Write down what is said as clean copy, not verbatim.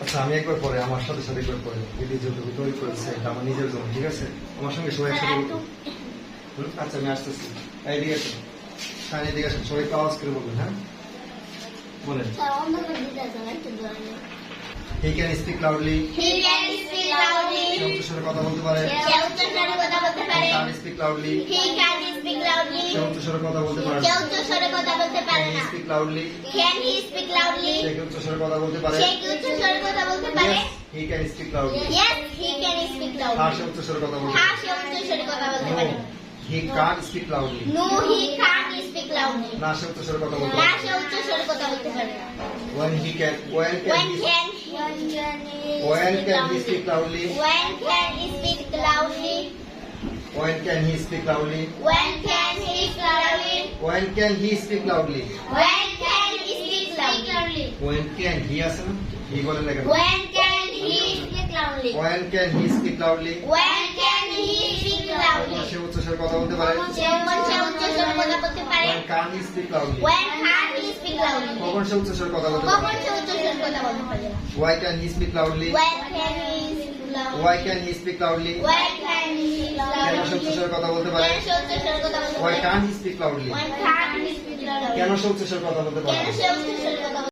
আচ্ছা আমি একবার পরে আমার সাথে সাথে একবার পরে যদি যতটুকু তৈরি করেছে এটা আমার নিজের জন্য, ঠিক আছে? আমার সঙ্গে সবাই একসাথে বলবো। আচ্ছা আমি আসতেছি। এইদিকে আসুন, হ্যাঁ এদিকে আসুন, সবাই একটু আওয়াজ করে বলবেন। হ্যাঁ বলেন। He can speak loudly. He can speak loudly. সে উচ্চ স্বরে কথা বলতে পারে। সে উচ্চ স্বরে কথা বলতে পারে। He can speak loudly. He can speak loudly. সে উচ্চ স্বরে কথা বলতে পারে। সে উচ্চ স্বরে কথা বলতে পারে Can he না। speak loudly? Can he speak loudly? সে কি উচ্চ স্বরে কথা বলতে পারে? সে কি উচ্চ স্বরে কথা বলতে পারে? Yes, he can speak loudly. Yes, he can speak হ্যাঁ loudly. সে উচ্চ স্বরে কথা বলতে হ্যাঁ, পারে। সে উচ্চ স্বরে কথা বলতে No, পারে। he can't speak loudly. No, he can't speak loudly. না সে উচ্চ স্বরে কথা বলতে না, পারে। সে উচ্চ স্বরে কথা বলতে পারে না। When can When he can he speak loudly? When can he speak loudly? When can he speak loudly? When can he speak loudly? When can he speak loudly? When can he speak loudly? When can he আছে না? he বলে না কেন? When can he speak loudly? When can he speak loudly? When can he speak loudly? সে উচ্চ স্বরে কথা বলতে পারে। সে উচ্চ স্বরে কথা বলতে পারে। When can he speak loudly? When can he speak loudly? কখন সে উচ্চ স্বরে কথা বলতে কখন পারে? সে উচ্চ স্বরে কথা বলতে পারে না? Why can he speak loudly? When can he speak loudly? Why can he speak loudly? When can he speak কেন সে উচ্চ loudly? স্বরে কথা বলতে পারে? কেন সে উচ্চ স্বরে কথা বলতে Why পারে? can't he speak loudly? When can he speak loudly? কেন সে উচ্চ স্বরে কথা বলতে পারে? কেন সে উচ্চ স্বরে কথা বলতে পারে?